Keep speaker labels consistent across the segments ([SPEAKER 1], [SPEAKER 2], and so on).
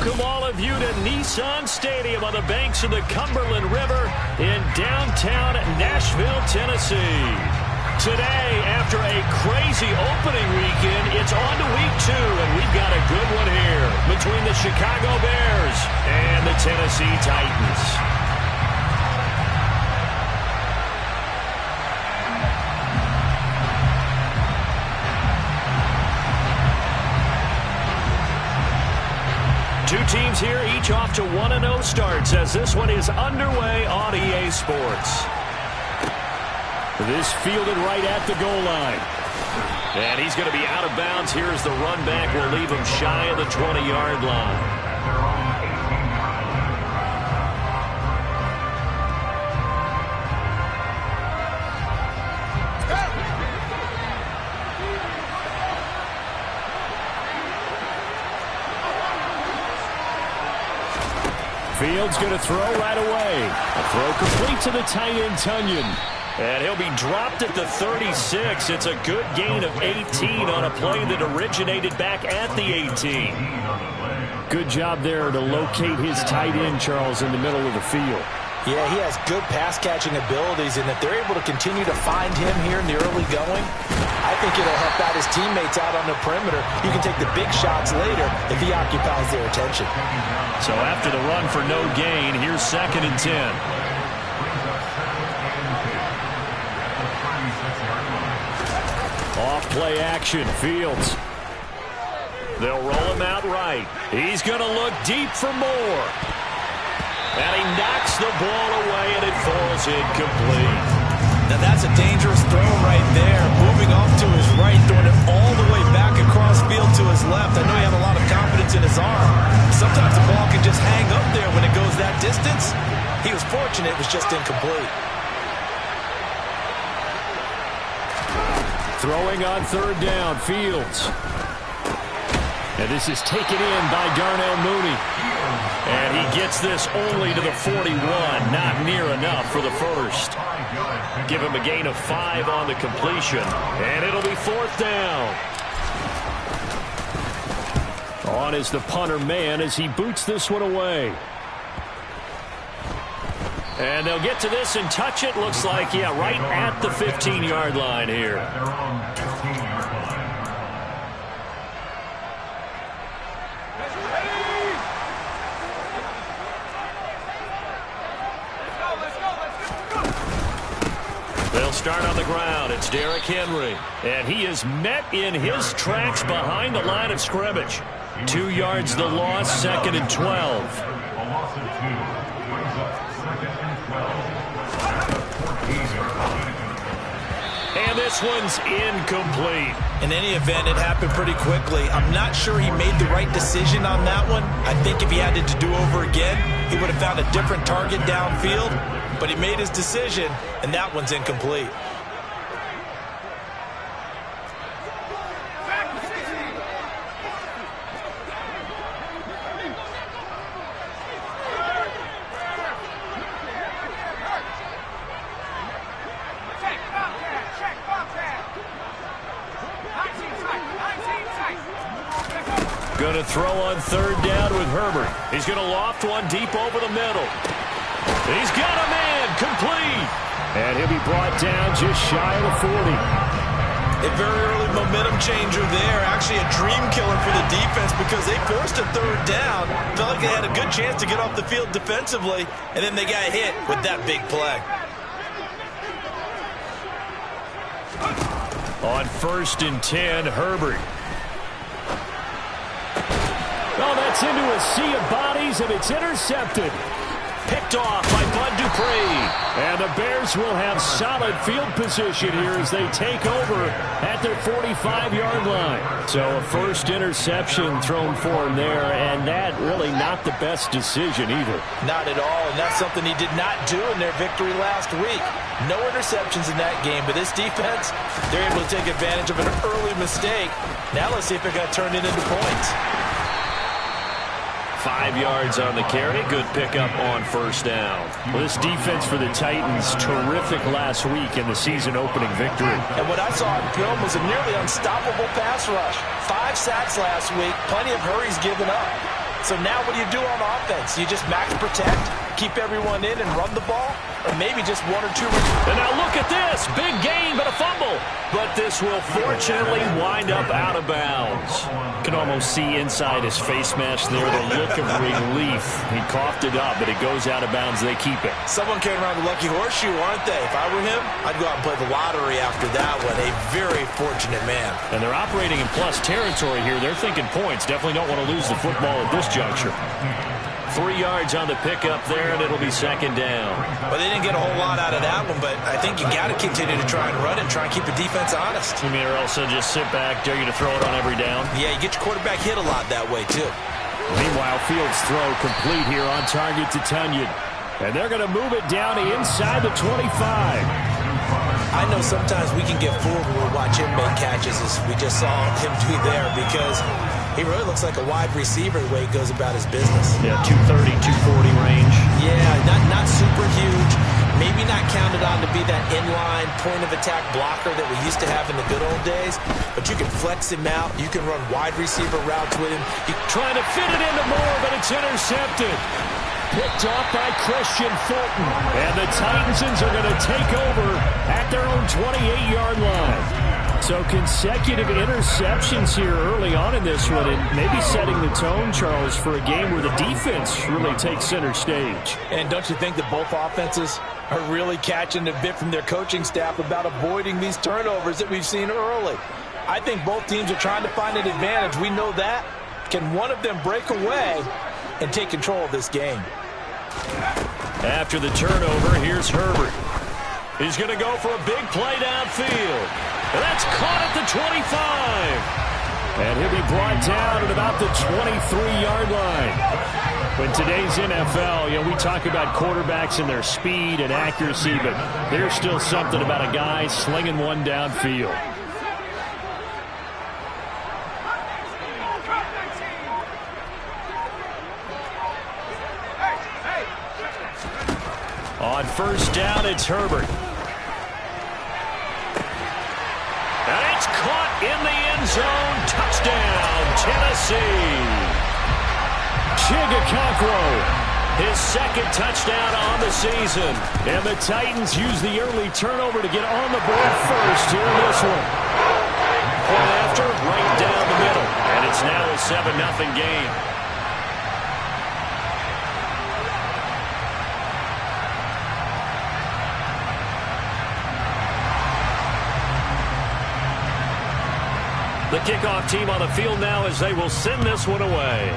[SPEAKER 1] Welcome all of you to Nissan Stadium on the banks of the Cumberland River in downtown Nashville, Tennessee. Today, after a crazy opening weekend, it's on to week 2, and we've got a good one here between the Chicago Bears and the Tennessee Titans. Two teams here, each off to 1-0 starts as this one is underway on EA Sports. This fielded right at the goal line. And he's going to be out of bounds. Here's the run back. Will leave him shy of the 20-yard line. Fields going to throw right away. A throw complete to the tight end, Tunyon. And he'll be dropped at the 36. It's a good gain of 18 on a play that originated back at the 18. Good job there to locate his tight end, Charles, in the middle of the field.
[SPEAKER 2] Yeah, he has good pass-catching abilities, and if they're able to continue to find him here in the early going, I think it'll help out his teammates out on the perimeter. You can take the big shots later if he occupies their attention.
[SPEAKER 1] So after the run for no gain, here's 2nd and 10. Off play action, Fields. They'll roll him out right. He's going to look deep for more. And he knocks the ball away, and it falls incomplete.
[SPEAKER 2] Now that's a dangerous throw right there. Moving off to his right, throwing it all the way back across field to his left. I know he had a lot of confidence in his arm. Sometimes the ball can just hang up there when it goes that distance. He was fortunate, it was just incomplete.
[SPEAKER 1] Throwing on 3rd down, Fields. And this is taken in by Darnell Mooney. And he gets this only to the 41. Not near enough for the first. Give him a gain of 5 on the completion. And it'll be 4th down. On is the punter man as he boots this one away. And they'll get to this and touch it. Looks like, yeah, right at the 15-yard line here. They'll start on the ground. It's Derrick Henry. And he is met in his tracks behind the line of scrimmage. 2 yards the loss, 2nd and 12. And this one's incomplete.
[SPEAKER 2] In any event, it happened pretty quickly. I'm not sure he made the right decision on that one. I think if he had to do over again, he would have found a different target downfield. But he made his decision, and that one's incomplete.
[SPEAKER 1] Going to throw on 3rd down with Herbert. He's going to loft one deep over the middle. He's got a man, complete. And he'll be brought down just shy of the 40.
[SPEAKER 2] A very early momentum changer there. Actually a dream killer for the defense because they forced a 3rd down. Felt like they had a good chance to get off the field defensively, and then they got hit with that big play.
[SPEAKER 1] On 1st and 10, Herbert. Oh, that's into a sea of bodies, and it's intercepted. Picked off by Bud Dupree. And the Bears will have solid field position here as they take over at their 45-yard line. So a first interception thrown for him there, and that really not the best decision either.
[SPEAKER 2] Not at all, and that's something he did not do in their victory last week. No interceptions in that game, but this defense, they're able to take advantage of an early mistake. Now let's see if they're going to turn it into points.
[SPEAKER 1] 5 yards on the carry. Good pickup on 1st down. Well, this defense for the Titans, terrific last week in the season-opening victory.
[SPEAKER 2] And what I saw in film was a nearly unstoppable pass rush. 5 sacks last week. Plenty of hurries given up. So now what do you do on offense? You just max protect, keep everyone in and run the ball, or maybe just one or two.
[SPEAKER 1] And now look at this. Big gain, but a fumble. But this will fortunately wind up out of bounds. You can almost see inside his face mask there the look of relief. He coughed it up, but it goes out of bounds. They keep it.
[SPEAKER 2] Someone came around the lucky horseshoe, aren't they? If I were him, I'd go out and play the lottery after that one. A very fortunate man.
[SPEAKER 1] And they're operating in plus territory here. They're thinking points. Definitely don't want to lose the football at this juncture. 3 yards on the pickup there, and it'll be second down.
[SPEAKER 2] Well, they didn't get a whole lot out of that one, but I think you got to continue to try and run it, try and keep the defense honest.
[SPEAKER 1] You mean, or else they'll just sit back, dare you to throw it on every down?
[SPEAKER 2] Yeah, you get your quarterback hit a lot that way, too.
[SPEAKER 1] Meanwhile, Fields' throw complete here on target to Tunyon. And they're going to move it down to inside the 25.
[SPEAKER 2] I know sometimes we can get fooled when we watch him make catches, as we just saw him do there, because he really looks like a wide receiver the way he goes about his business.
[SPEAKER 1] Yeah, 230, 240 range.
[SPEAKER 2] Yeah, not super huge. Maybe not counted on to be that inline point-of-attack blocker that we used to have in the good old days, but you can flex him out. You can run wide receiver routes with him.
[SPEAKER 1] Trying to fit it into Moore, but it's intercepted. Picked off by Christian Fulton. And the Titans are going to take over at their own 28-yard line. So consecutive interceptions here early on in this one, and maybe setting the tone, Charles, for a game where the defense really takes center stage.
[SPEAKER 2] And don't you think that both offenses are really catching a bit from their coaching staff about avoiding these turnovers that we've seen early? I think both teams are trying to find an advantage. We know that. Can one of them break away and take control of this game?
[SPEAKER 1] After the turnover, here's Herbert. He's going to go for a big play downfield. And that's caught at the 25. And he'll be brought down at about the 23-yard line. In today's NFL, we talk about quarterbacks and their speed and accuracy, but there's still something about a guy slinging one downfield. On first down, it's Herbert. And it's caught in the end zone. Touchdown, Tennessee. Chigakonkwo, his second touchdown on the season. And the Titans use the early turnover to get on the board first here in this one. Point after, right down the middle. And it's now a 7-0 game. The kickoff team on the field now as they will send this one away.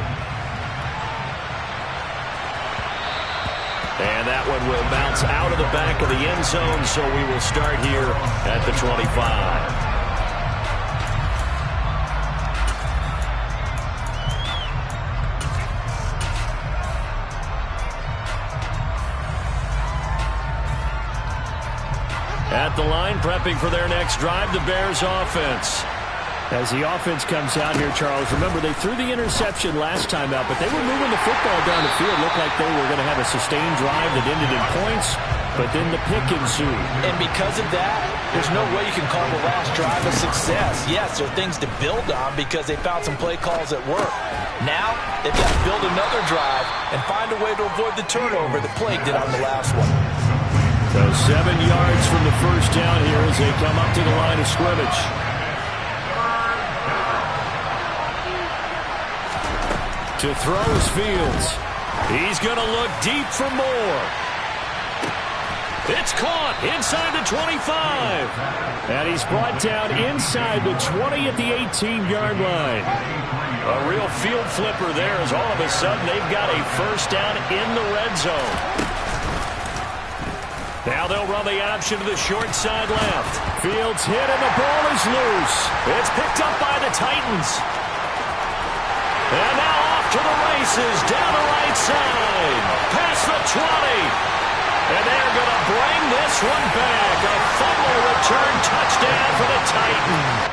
[SPEAKER 1] And that one will bounce out of the back of the end zone, so we will start here at the 25. At the line, prepping for their next drive, the Bears offense. As the offense comes out here, Charles, remember they threw the interception last time out, but they were moving the football down the field. Looked like they were going to have a sustained drive that ended in points, but then the pick ensued.
[SPEAKER 2] And because of that, there's no way you can call the last drive a success. Yes, there are things to build on because they found some play calls at work. Now, they've got to build another drive and find a way to avoid the turnover that plagued it on the last one.
[SPEAKER 1] So 7 yards from the first down here as they come up to the line of scrimmage. To throw is Fields. He's going to look deep for more. It's caught inside the 25. And he's brought down inside the 20 at the 18-yard line. A real field flipper there as all of a sudden they've got a first down in the red zone. Now they'll run the option to the short side left. Fields hit and the ball is loose. It's picked up by the Titans. And now off to the races, down the right side, past the 20. And they're going to bring this one back. A fumble return touchdown for the Titans.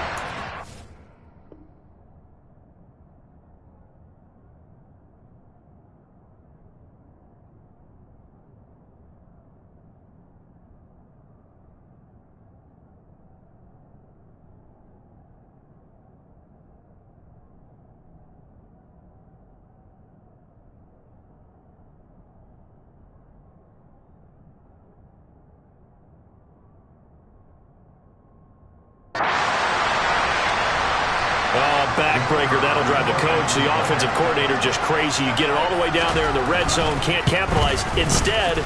[SPEAKER 1] breaker. That'll drive the coach, the offensive coordinator, just crazy. You get it all the way down there in the red zone, can't capitalize. Instead,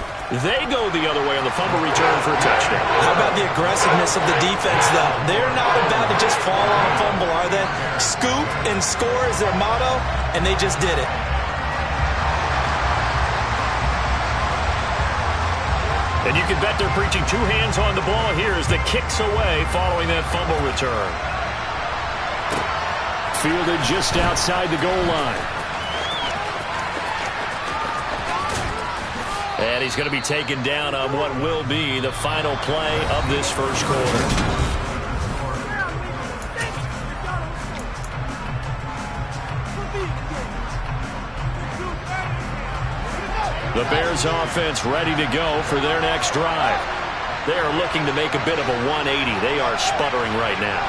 [SPEAKER 1] they go the other way on the fumble return for a touchdown.
[SPEAKER 2] How about the aggressiveness of the defense, though? They're not about to just fall on a fumble, are they? Scoop and score is their motto, and they just did it.
[SPEAKER 1] And you can bet they're preaching two hands on the ball here as the kick's away following that fumble return. Fielded just outside the goal line. And he's going to be taken down on what will be the final play of this first quarter. The Bears offense ready to go for their next drive. They are looking to make a bit of a 180. They are sputtering right now.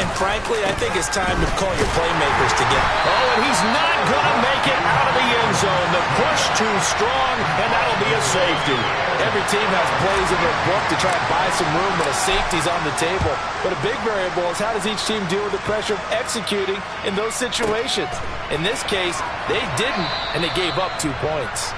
[SPEAKER 2] And frankly, I think it's time to call your playmakers together.
[SPEAKER 1] Oh, and he's not going to make it out of the end zone. The push too strong, and that'll be a safety.
[SPEAKER 3] Every team has plays in their book to try and buy some room when a safety's on the table. But a big variable is how does each team deal with the pressure of executing in those situations. In this case, they didn't, and they gave up 2 points.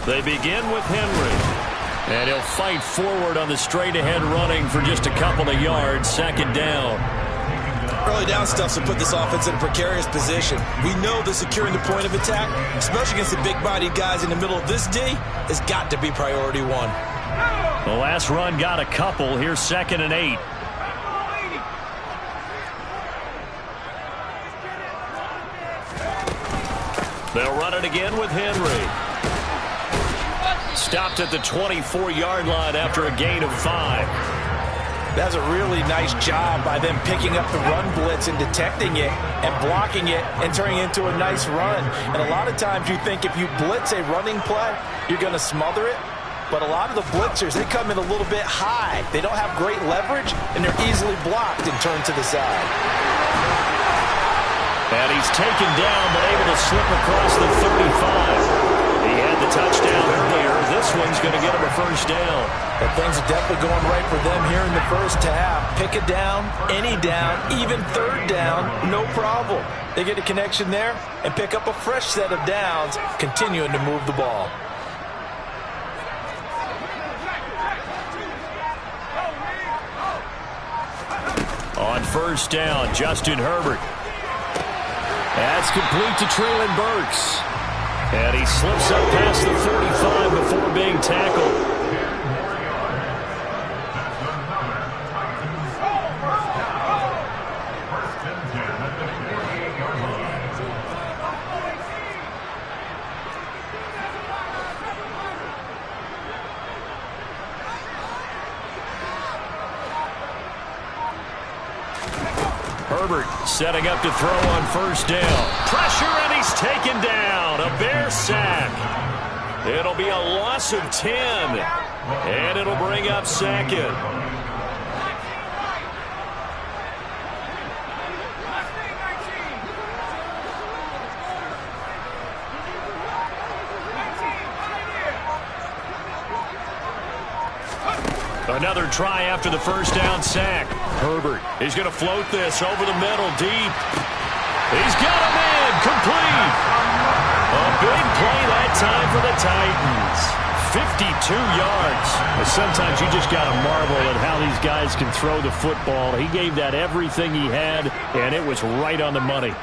[SPEAKER 1] They begin with Henry. And he'll fight forward on the straight-ahead running for just a couple of yards. Second down.
[SPEAKER 2] Early down stuff will put this offense in a precarious position. We know that securing the point of attack, especially against the big-bodied guys in the middle of this D, has got to be priority one.
[SPEAKER 1] The last run got a couple. Here's 2nd and 8. They'll run it again with Henry. Stopped at the 24-yard line after a gain of 5.
[SPEAKER 3] That's a really nice job by them picking up the run blitz and detecting it and blocking it and turning it into a nice run. And a lot of times you think if you blitz a running play, you're going to smother it. But a lot of the blitzers, they come in a little bit high. They don't have great leverage, and they're easily blocked and turned to the side.
[SPEAKER 1] And he's taken down, but able to slip across the 35. He had the touchdown earlier. This one's going to get him a first down.
[SPEAKER 3] But things are definitely going right for them here in the first half. Pick a down, any down, even third down, no problem. They get a connection there and pick up a fresh set of downs, continuing to move the ball.
[SPEAKER 1] On first down, Justin Herbert. That's complete to Treylon Burks. And he slips up past the 35 before being tackled. Herbert setting up to throw on first down. Pressure, and he's taken down. A Bear sack. It'll be a loss of 10. And it'll bring up 2nd. Another try after the first down sack. Herbert, he's going to float this over the middle deep. He's got him in, complete. A big play that time for the Titans. 52 yards. Sometimes you just got to marvel at how these guys can throw the football. He gave that everything he had, and it was right on the money.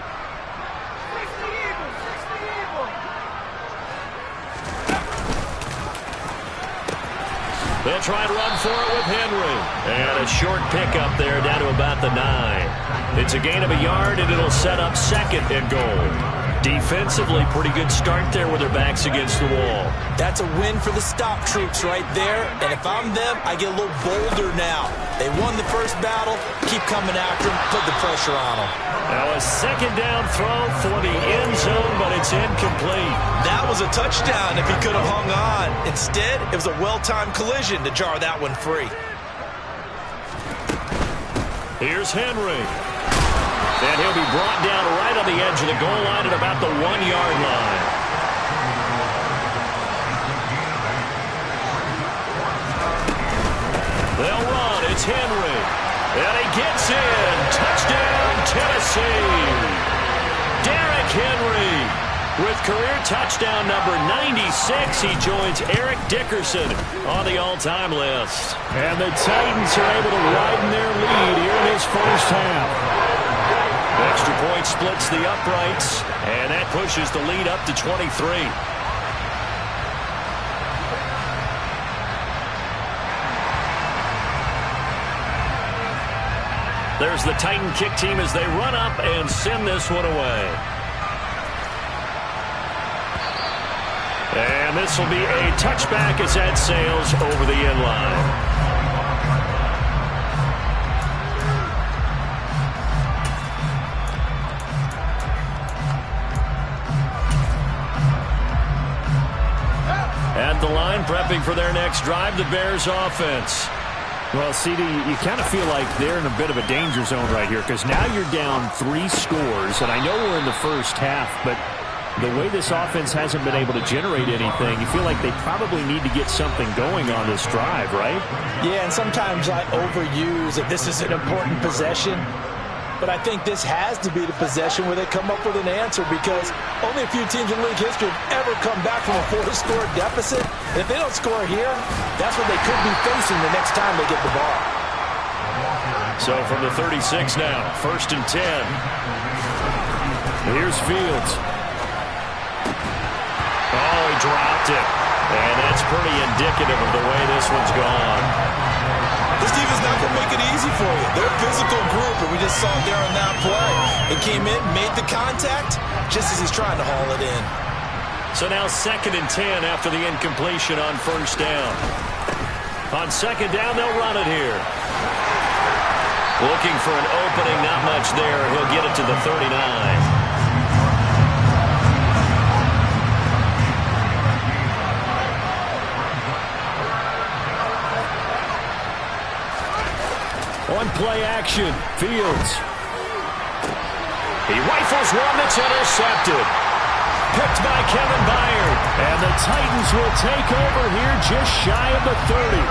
[SPEAKER 1] They'll try and run for it with Henry. And a short pickup there down to about the 9. It's a gain of a yard, and it'll set up 2nd and goal. Defensively, pretty good start there with their backs against the wall.
[SPEAKER 2] That's a win for the stop troops right there. And if I'm them, I get a little bolder now. They won the first battle. Keep coming after them. Put the pressure on them.
[SPEAKER 1] Now a second down throw for the end zone, but it's incomplete.
[SPEAKER 2] That was a touchdown if he could have hung on. Instead, it was a well-timed collision to jar that one free.
[SPEAKER 1] Here's Henry. And he'll be brought down right on the edge of the goal line at about the 1-yard line. They'll run. It's Henry. And he gets in. Touchdown, Tennessee. Derrick Henry. With career touchdown number 96, he joins Eric Dickerson on the all-time list. And the Titans are able to widen their lead here in this first half. Extra point splits the uprights, and that pushes the lead up to 23. There's the Titan kick team as they run up and send this one away. And this will be a touchback as that sails over the end line. At the line, prepping for their next drive, the Bears offense.
[SPEAKER 4] Well, CD, you kind of feel like they're in a bit of a danger zone right here because now you're down 3 scores, and I know we're in the first half, but the way this offense hasn't been able to generate anything, you feel like they probably need to get something going on this drive, right?
[SPEAKER 3] Yeah, and sometimes I overuse that this is an important possession. But I think this has to be the possession where they come up with an answer because only a few teams in league history have ever come back from a 4-score deficit. And if they don't score here, that's what they could be facing the next time they get the ball.
[SPEAKER 1] So from the 36 now, 1st and 10. Here's Fields. Oh, he dropped it. And that's pretty indicative of the way this one's gone.
[SPEAKER 2] This defense not going to make it easy for you. They're a physical group, and we just saw it there on that play. It came in, made the contact, just as he's trying to haul it in.
[SPEAKER 1] So now 2nd and 10 after the incompletion on 1st down. On 2nd down, they'll run it here. Looking for an opening, not much there. He'll get it to the 39. On play action, Fields. He rifles one that's intercepted. Picked by Kevin Byard. And the Titans will take over here just shy of the 30.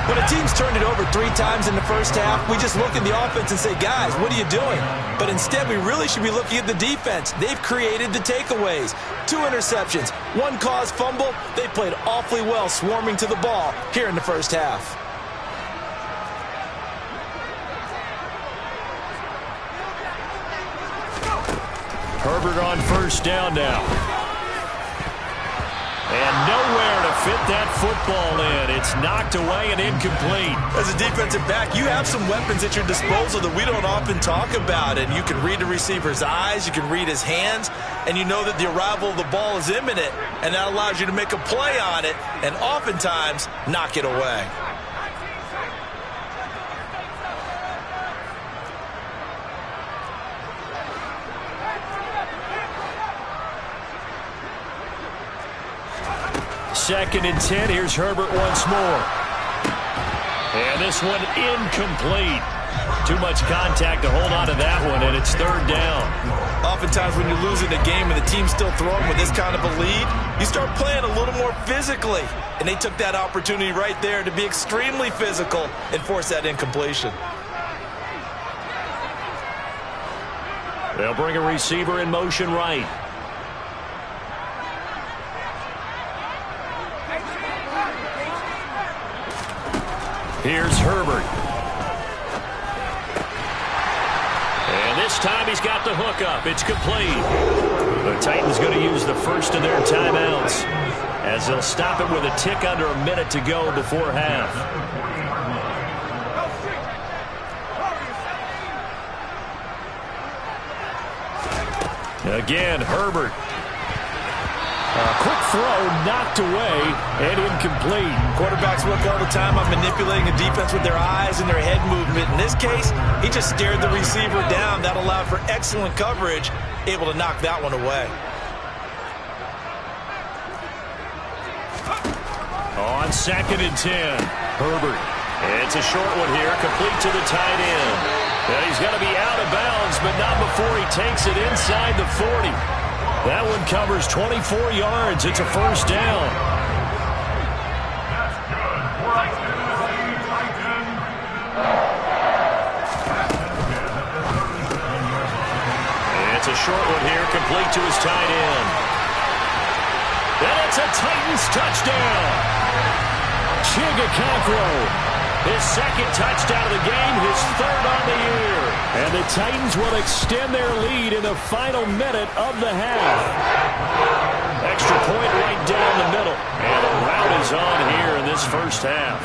[SPEAKER 2] When a team's turned it over 3 times in the first half, we just look at the offense and say, guys, what are you doing? But instead, we really should be looking at the defense. They've created the takeaways. 2 interceptions, 1 caused fumble. They played awfully well swarming to the ball here in the first half.
[SPEAKER 1] Herbert on 1st down now. And nowhere to fit that football in. It's knocked away and incomplete.
[SPEAKER 2] As a defensive back, you have some weapons at your disposal that we don't often talk about. And you can read the receiver's eyes, you can read his hands, and you know that the arrival of the ball is imminent. And that allows you to make a play on it and oftentimes knock it away.
[SPEAKER 1] Second and 10. Here's Herbert once more. And this one incomplete. Too much contact to hold on to that one, and it's 3rd down.
[SPEAKER 2] Oftentimes when you're losing a game and the team's still throwing with this kind of a lead, you start playing a little more physically. And they took that opportunity right there to be extremely physical and force that incompletion.
[SPEAKER 1] They'll bring a receiver in motion right. Here's Herbert. And this time he's got the hook up. It's complete. The Titans going to use the first of their timeouts as they'll stop it with a tick under a minute to go before half. Again, Herbert. Quick throw knocked away and incomplete.
[SPEAKER 3] Quarterbacks look all the time on manipulating the defense with their eyes and their head movement. In this case, he just stared the receiver down. That allowed for excellent coverage, able to knock that one away.
[SPEAKER 1] On 2nd and 10, Herbert. It's a short one here, complete to the tight end. And he's got to be out of bounds, but not before he takes it inside the 40. That one covers 24 yards. It's a first down. It's a short one here, complete to his tight end. And it's a Titans touchdown. Chigakakro. His second touchdown of the game, his third on the year. And the Titans will extend their lead in the final minute of the half. Extra point right down the middle. And the rout is on here in this first half.